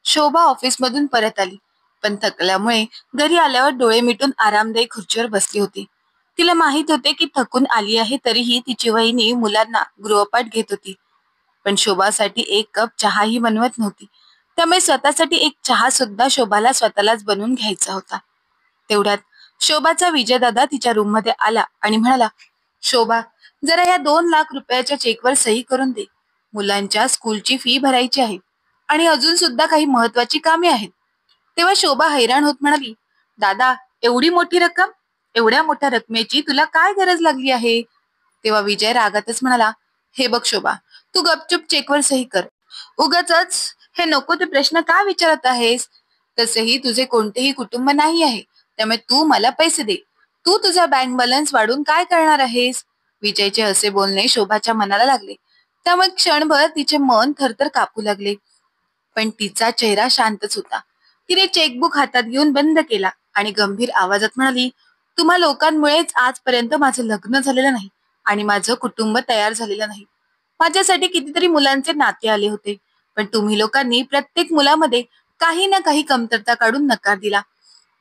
शोभा ऑफिसमधून परत आली, पण थकल्यामुळे घरी आल्यावर डोळे मिटून आरामदायी खुर्चीवर बसली होती. तिला माहित होते की थकून आली आहे, तरीही तिची वहिनी मुलांना गृहपाठ घेत होती. पण शोभासाठी एक कप चहाही बनवत नव्हती. त्यामुळे स्वतःसाठी एक चहा सुद्धा शोभाला स्वतःलाच बनवून घ्यायचा होता. तेवढ्यात शोभाचा विजयदादा तिच्या रूममध्ये आला आणि म्हणाला, "शोभा, जरा या 2 लाख रुपयाच्या चेकवर सही करून दे. मुलांच्या स्कूलची फी भरायची आहे आणि अजून सुद्धा काही महत्वाची कामे आहेत." तेव्हा शोभा हैराण होत म्हणाली, "दादा, एवढी मोठी रक्कम? एवढ्या मोठ्या रकमेची तुला काय गरज लागली आहे?" तेव्हा विजय रागातच म्हणाला, "हे बघ शोभा, तू गपचूप चेकवर सही कर. उगाचच हे नको ते प्रश्न का विचारत आहेस? तसेही तुझे कोणतेही कुटुंब नाही आहे, त्यामुळे तू मला पैसे दे. तू तुझा बँक बॅलन्स वाढून काय करणार आहेस?" विजयचे असे बोलणे शोभाच्या मनाला लागले. त्यामुळे क्षणभर तिचे मन थरथर कापू लागले. पण तिचा चेहरा शांतच होता. तिने चेकबुक हातात घेऊन बंद केला आणि गंभीर आवाजात म्हणाली, "तुम्हा लोकांमुळेच आजपर्यंत माझं लग्न झालेलं नाही आणि माझं कुटुंब तयार झालेलं नाही. माझ्यासाठी कितीतरी मुलांचे नाते आले होते, पण तुम्ही लोकांनी प्रत्येक मुलामध्ये काही ना काही कमतरता काढून नकार दिला.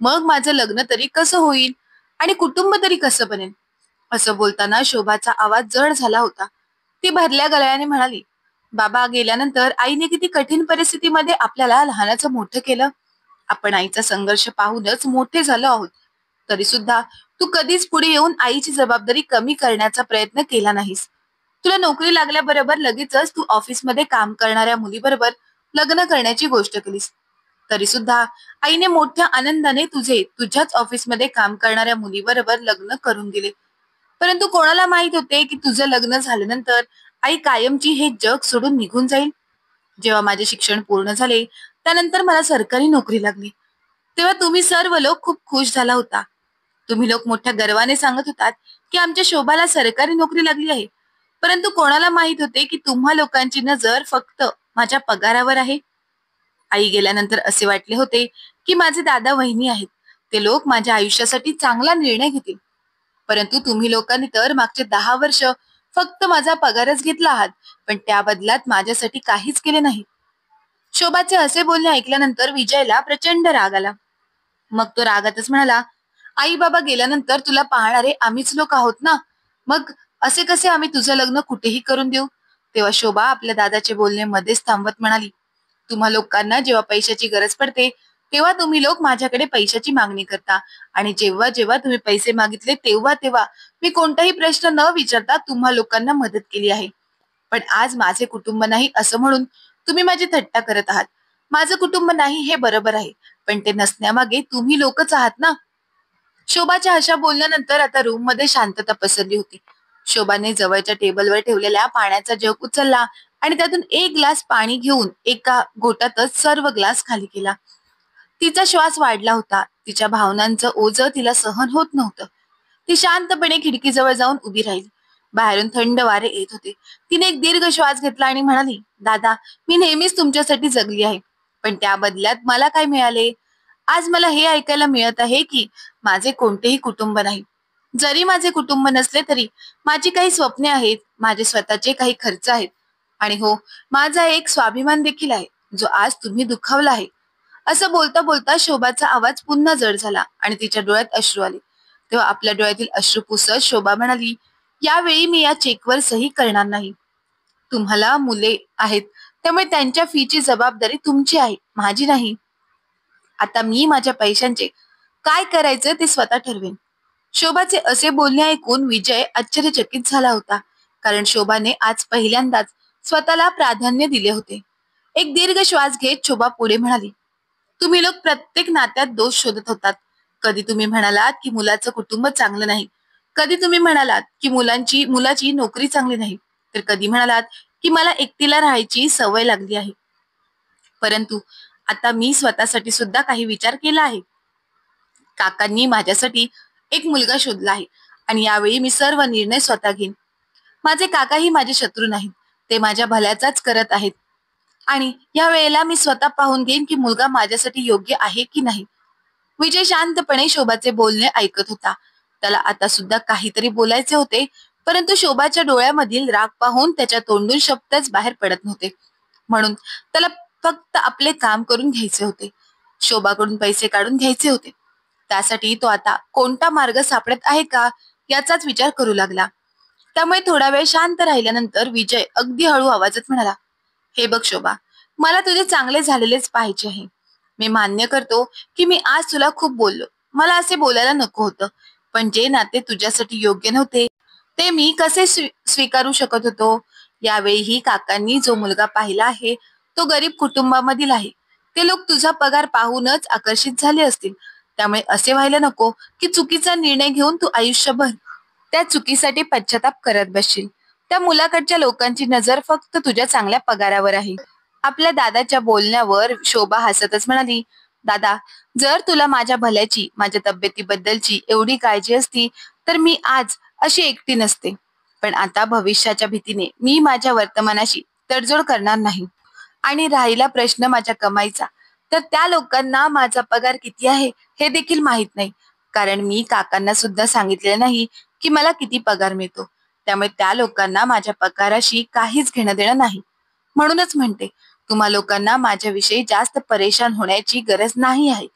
मग माझं लग्न तरी कसं होईल आणि कुटुंब तरी कसं बनेल?" असं बोलताना शोभाचा आवाज जड झाला होता. ती भरल्या गळ्याने म्हणाली, "बाबा गेल्यानंतर आईने किती कठीण परिस्थितीमध्ये आपल्याला लहानाचं मोठं केलं. आपण आईचा संघर्ष पाहूनच मोठे झालो आहोत. तरी सुद्धा तू कधीच पुढे येऊन आईची जबाबदारी कमी करण्याचा प्रयत्न केला नाहीस. तुला नोकरी लागल्याबरोबर लगेचच तू ऑफिसमध्ये काम करणाऱ्या मुलीबरोबर लग्न करण्याची गोष्ट केलीस. तरी सुद्धा आईने मोठ्या आनंदाने तुझ्याच ऑफिसमध्ये काम करणाऱ्या मुलीबरोबर लग्न करून दिले. परंतु कोणाला माहित होते की तुझं लग्न झाल्यानंतर आई कायमची हे जग सोडून निघून जाईल. जेव्हा माझे शिक्षण पूर्ण झाले, त्यानंतर मला सरकारी नोकरी लागली. तेव्हा तुम्ही सर्व लोक खूप खुश झाला होता. तुम्ही लोक मोठ्या गर्वाने सांगत होतात की आमच्या शोभाला सरकारी नोकरी लागली आहे. परंतु कोणाला माहित होते की तुम्हा लोकांची नजर फक्त माझ्या पगारावर आहे. आई गेल्यानंतर असे वाटले होते की माझे दादा वहिनी आहेत, ते लोक माझ्या आयुष्यासाठी चांगला निर्णय घेतील. परंतु तुम्ही लोकांनी तर मागचे 10 वर्ष फक्त माझा पगारच घेतला आहात, पण त्या बदल्यात माझ्यासाठी काहीच केले नाही." शोभाचे असे बोलणे ऐकल्यानंतर विजयला प्रचंड राग आला. मग तो रागातच म्हणाला, "आई बाबा गेल्यानंतर तुला पाहणारे आम्हीच लोक आहोत ना. मग असे कसे आम्ही तुझं लग्न कुठेही करून देऊ?" तेव्हा शोभा आपल्या दादाचे बोलणे मध्येच थांबवत म्हणाली, "तुम्हा लोकांना जेव्हा पैशाची गरज पडते, तेव्हा तुम्ही लोक माझ्याकडे पैशाची मागणी करता आणि जेव्हा जेव्हा तुम्ही पैसे मागितले तेव्हा तेव्हा मी कोणताही प्रश्न न विचारता तुम्हा लोकांना मदत केली आहे. पण आज माझे कुटुंब नाही असं म्हणून तुम्ही माझी थट्टा करत आहात. माझं कुटुंब नाही हे बरोबर आहे, पण ते नसण्यामागे तुम्ही लोकच आहात ना." शोभाच्या अशा बोलण्यानंतर आता रूम मध्ये शांतता पसरली होती. शोभाने जवळच्या टेबलवर ठेवलेल्या पाण्याचा जग उचलला आणि त्यातून एक ग्लास पाणी घेऊन एका घोटातच सर्व ग्लास खाली केला. तिचा श्वास वाढला होता. तिच्या भावनांचं ओझं तिला सहन होत नव्हतं. ती शांतपणे खिडकीजवळ जाऊन उभी राहिली. बाहेरून थंड वारे येत होते. तिने एक दीर्घ श्वास घेतला आणि म्हणाली, "दादा, मी नेहमीच तुमच्यासाठी जगली आहे. पण त्या बदल्यात मला काय मिळाले? आज मला हे ऐकायला मिळत आहे की माझे कोणतेही कुटुंब नाही. जरी माझे कुटुंब नसले तरी माझी काही स्वप्ने आहेत, माझे स्वतःचे काही खर्च आहेत आणि हो, माझा एक स्वाभिमान देखील आहे, जो आज तुम्ही दुखावला आहे." असं बोलता बोलता शोभाचा आवाज पुन्हा जड झाला आणि तिच्या डोळ्यात अश्रू आले. तेव्हा आपल्या डोळ्यातील अश्रू पुसत शोभा म्हणाली, "यावेळी मी या चेकवर सही करणार नाही. तुम्हाला मुले आहेत, त्यामुळे त्यांच्या फीची जबाबदारी तुमची आहे, माझी नाही. आता मी माझ्या पैशांचे काय करायचं ते स्वतः ठरवेन." शोभाचे असे बोलणे ऐकून विजय आश्चर्यचकित झाला होता, कारण शोभाने आज पहिल्यांदाच स्वतःला प्राधान्य दिले होते. एक दीर्घ श्वास घेत शोभा पुढे म्हणाली, "तुम्ही लोक प्रत्येक नात्यात दोष शोधत होतात. कधी तुम्ही म्हणालात की मुलाचं कुटुंब चांगलं नाही, कधी तुम्ही म्हणालात की मुलाची नोकरी चांगली नाही, तर कधी म्हणालात की मला एकटीला राहायची सवय लागली आहे. परंतु आता मी स्वतःसाठी सुद्धा काही विचार केला आहे. काकांनी माझ्यासाठी एक मुलगा शोधला आहे आणि यावेळी मी सर्व निर्णय स्वतः घेईन. माझे काकाही माझे शत्रू नाहीत, ते माझ्या भल्याचाच करत आहेत आणि या वेळेला मी स्वतः पाहून घेईन की मुलगा माझ्यासाठी योग्य आहे की नाही." विजय शांतपणे शोभाचे बोलणे ऐकत होता. त्याला आता सुद्धा काहीतरी बोलायचे होते, परंतु शोभाच्या डोळ्यामधील राग पाहून त्याच्या तोंडून शब्दच बाहेर पडत नव्हते. म्हणून त्याला फक्त आपले काम करून घ्यायचे होते, शोभाकडून पैसे काढून घ्यायचे होते. त्यासाठी तो आता कोणता मार्ग सापडत आहे का याचाच विचार करू लागला. त्यामुळे थोडा वेळ शांत राहिल्यानंतर विजय अगदी हळू आवाजात म्हणाला, हे बघ शोभा, मला तुझे चांगले झालेलेच पाहिजे आहे. मी मान्य करतो की मी आज तुला खूप बोललो, मला असे बोलायला नको होतं, पण जे नाते तुझ्यासाठी योग्य नव्हते ते मी कसे स्वीकारू शकत होतो. यावेळीही काकांनी जो मुलगा पाहिला आहे तो गरीब कुटुंबामधील आहे. ते लोक तुझा पगार पाहूनच आकर्षित झाले असतील. त्यामुळे असे व्हायला नको की चुकीचा निर्णय घेऊन तू आयुष्यभर त्या चुकीसाठी पश्चाताप करत बसशील. त्या मुलाकडच्या लोकांची नजर फक्त तुझ्या चांगल्या पगारावर आहे. आपल्या दादाच्या बोलण्यावर शोभा हसतच म्हणाली, दादा, जर तुला माझ्या भल्याची, माझ्या तब्येतीबद्दलची एवढी काळजी असती तर मी आज अशी एकटी नसते. पण आता भविष्याच्या भीतीने मी माझ्या वर्तमानाशी तडजोड करणार नाही. आणि राहिला प्रश्न माझ्या कमाईचा, तर त्या लोकांना माझा पगार किती आहे हे देखील माहित नाही. कारण मी काकांना सुद्धा सांगितले नाही की मला किती पगार मिळतो. त्यामुळे त्या लोकांना माझ्या पगाराशी काहीच घेणं देणं नाही. म्हणूनच म्हणते, तुम्हा लोकांना माझ्याविषयी जास्त परेशान होण्याची गरज नाही आहे.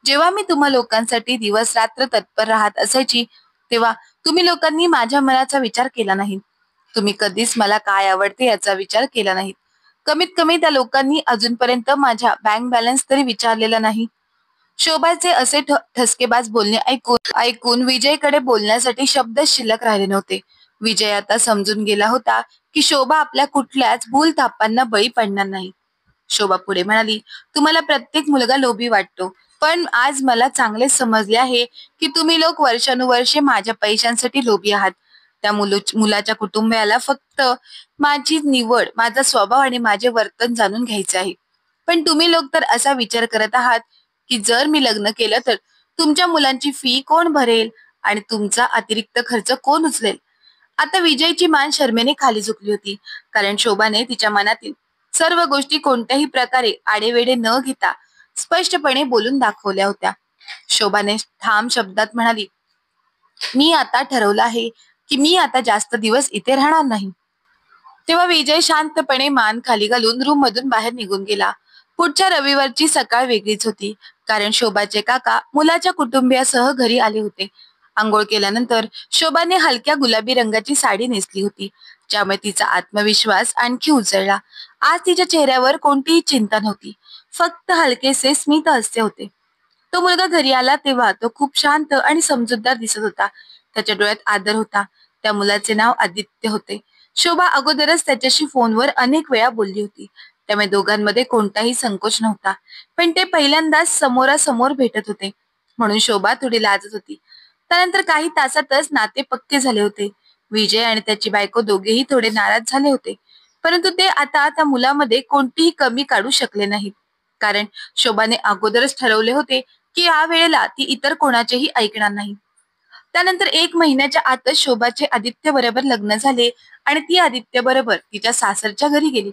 जेव्हा मी तुम्हा लोकांसाठी दिवस रात्र तत्पर राहत असायची तेव्हा तुम्ही लोकांनी माझ्या मनाचा विचार केला नाही. तुम्ही कधीच मला काय आवडते याचा विचार केला नाही. कमीत कमी त्या लोकांनी अजूनपर्यंत माझ्या बँक बॅलन्स तरी विचारलेला नाही. शोभाचे असे ठसकेबाज बोलणे ऐकून ऐकून विजयकडे बोलण्यासाठी शब्द शिल्लक राहिले नव्हते. विजय आता समजून गेला होता की शोभा आपल्या कुठल्याच भूलथापांना बळी पडणार नाही. शोभा पुढे म्हणाली, तुम्हाला प्रत्येक मुलगा लोभी वाटतो, पण आज मला चांगले समजले आहे की तुम्ही लोक वर्षानुवर्षे माझ्या पैशांसाठी लोभी आहात. त्या मुलाच्या कुटुंबियाला फक्त माझी निवड, माझा स्वभाव आणि माझे वर्तन जाणून घ्यायचे आहे. पण तुम्ही लोक तर असा विचार करत आहात की जर मी लग्न केलं तर तुमच्या मुलांची फी कोण भरेल आणि तुमचा अतिरिक्त खर्च कोण उचलेल. आता विजयची मान शरमेने खाली झुकली होती, कारण शोभाने तिच्या मनातील सर्व गोष्टी कोणत्याही प्रकारे आडेवेडे न घेता स्पष्टपणे बोलून दाखवल्या होत्या. शोभाने ठाम शब्दात म्हणाली, मी आता ठरवलं आहे की मी आता जास्त दिवस इथे राहणार नाही. तेव्हा विजय शांतपणे मान खाली घालून रूम मधून बाहेर निघून गेला. पुढच्या रविवारची सकाळ वेगळीच होती, कारण शोभाचे काका मुलाच्या कुटुंबियासह घरी आले होते. आंघोळ केल्यानंतर शोभाने हलक्या गुलाबी रंगाची साडी नेसली होती, ज्यामुळे तिचा आत्मविश्वास आणखी उजळला. आज तिच्या चेहऱ्यावर कोणतीही चिंता नव्हती, फक्त हलकेसे स्मित हास्य होते. तो मुलगा घरी आला तेव्हा तो खूप शांत आणि समजूतदार दिसत होता. त्याच्या डोळ्यात आदर होता. त्या मुलाचे नाव आदित्य होते. शोभा अगोदरच त्याच्याशी फोनवर अनेक वेळा बोलली होती, त्यामुळे दोघांमध्ये कोणताही संकोच नव्हता. पण ते पहिल्यांदाच समोरासमोर भेटत होते, म्हणून शोभा थोडी लाजत होती. त्यानंतर काही तासातच नाते पक्के झाले होते. विजय आणि त्याची बायको दोघेही थोडे नाराज झाले होते, परंतु ते आता त्या मुलामध्ये कोणतीही कमी काढू शकले नाहीत. कारण शोभाने अगोदरच ठरवले होते की या वेळेला ती इतर कोणाचेही ऐकणार नाही. त्यानंतर 1 महिन्याच्या आतच शोभाचे आदित्य बरोबर लग्न झाले आणि ती आदित्य बरोबर तिच्या सासरच्या घरी गेली.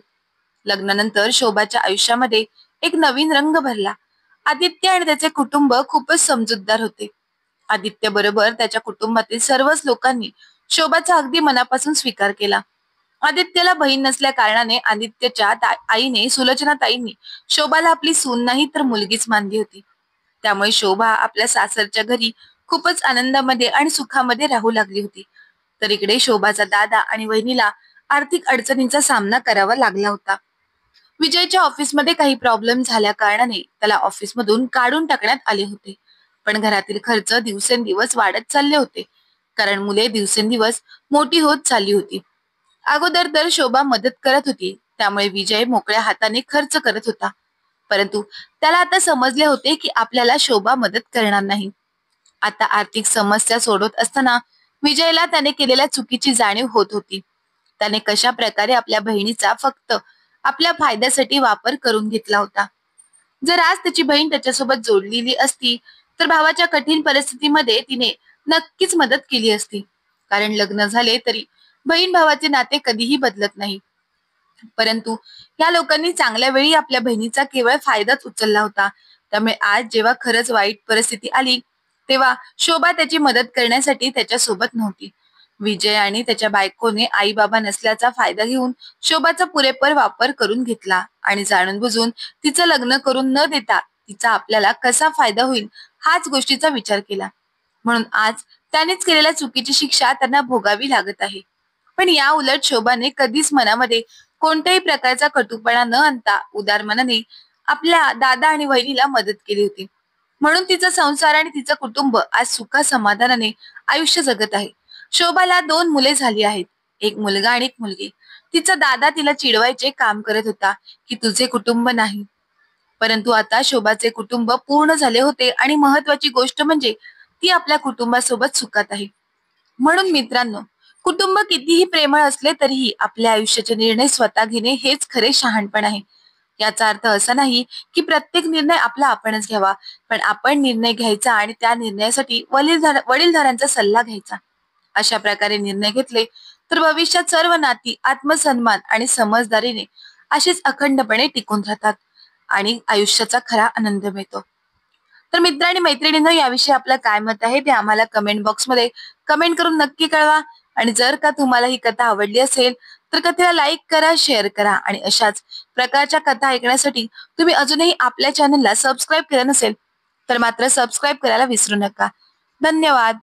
लग्नानंतर शोभाच्या आयुष्यामध्ये एक नवीन रंग भरला. आदित्य आणि त्याचे कुटुंब खूपच समजूतदार होते. आदित्य बरोबर त्याच्या कुटुंबातील सर्वच लोकांनी शोभाचा अगदी मनापासून स्वीकार केला. आदित्यला बहीण नसल्या कारणाने आदित्यच्या आईने, सुलोचना ताईंनी शोभाला आपली सून नाही तर मुलगीच मानली होती. त्यामुळे शोभा आपल्या सासरच्या घरी खूपच आनंदामध्ये आणि सुखामध्ये राहू लागली होती. तर इकडे शोभाचा दादा आणि वहिनीला आर्थिक अडचणींचा सामना करावा लागला होता. विजयच्या ऑफिसमध्ये काही प्रॉब्लेम झाल्या कारणाने त्याला ऑफिसमधून काढून टाकण्यात आले होते. पण घरातील खर्च दिवसेंदिवस वाढत चालले होते, कारण मुले दिवसेंदिवस मोठी होत चालली होती. अगोदर तर शोभा मदत करत होती, त्यामुळे विजय मोकळ्या हाताने खर्च करत होता. परंतु त्याला आता समजले होते की आपल्याला शोभा मदत करणार नाही. आता आर्थिक समस्या सोडवत असताना विजयला त्याने केलेल्या चुकीची जाणीव होत होती. त्याने कशा प्रकारे आपल्या बहिणीचा फक्त आपल्या फायद्यासाठी वापर करून घेतला होता. जर आज त्याची बहीण त्याच्यासोबत जोडलेली असती तर भावाच्या कठीण परिस्थितीमध्ये तिने नक्कीच मदत केली असती. कारण लग्न झाले तरी बहीण भावाचे नाते कधीही बदलत नाही. परंतु या लोकांनी चांगल्या वेळी आपल्या बहिणीचा केवळ फायदाच उचलला होता. त्यामुळे आज जेव्हा खरंच वाईट परिस्थिती आली तेव्हा शोभा त्याची मदत करण्यासाठी त्याच्या सोबत नव्हती. विजय आणि त्याच्या बायकोने आई बाबा नसल्याचा फायदा घेऊन शोभाचा पुरेपूर वापर करून घेतला आणि जाणून बुजून तिचं लग्न करून न देता तिचा आपल्याला कसा फायदा होईल हाच गोष्टीचा विचार केला. म्हणून आज त्यानेच केलेल्या चुकीची शिक्षा त्यांना भोगावी लागत आहे. पण या उलट शोभाने कधीच मनामध्ये कोणत्याही प्रकारचा कटुपणा न आणता उदार मनाने आपल्या दादा आणि वहिनीला मदत केली होती. म्हणून तिचा संसार आणि तिचं कुटुंब आज सुख समाधानाने आयुष्य जगत आहे. शोभाला 2 मुले झाली आहेत, एक मुलगा आणि एक मुलगी. तिचा दादा तिला चिडवायचे काम करत होता की तुझे कुटुंब नाही. परंतु आता शोभाचे कुटुंब पूर्ण झाले होते आणि महत्वाची गोष्ट म्हणजे ती आपल्या कुटुंबासोबत सुखात आहे. म्हणून मित्रांनो, कुटुंब कितीही प्रेमळ असले तरीही आपल्या आयुष्याचे निर्णय स्वतः घेणे हेच खरे शहाणपण आहे. याचा अर्थ असा नाही की प्रत्येक निर्णय आपला आपणच घ्यावा, पण आपण निर्णय घ्यायचा आणि त्या निर्णयासाठी वडीलधाऱ्यांचा सल्ला घ्यायचा. अशा प्रकारे निर्णय घेतले तर भविष्यात सर्व नाती आत्मसन्मान आणि समजदारीने अशीच अखंडपणे टिकून राहतात आणि आयुष्याचा खरा आनंद मिळतो. तर मित्र आणि मैत्रिणींनो, याविषयी आपलं काय मत आहे ते आम्हाला कमेंट बॉक्समध्ये कमेंट करून नक्की कळवा. आणि जर का तुम्हाला ही कथा आवडली असेल तर कथेला लाईक करा, शेअर करा आणि अशाच प्रकारच्या कथा ऐकण्यासाठी तुम्ही अजूनही आपल्या चॅनलला सबस्क्राईब केलं नसेल तर मात्र सबस्क्राईब करायला विसरू नका. धन्यवाद.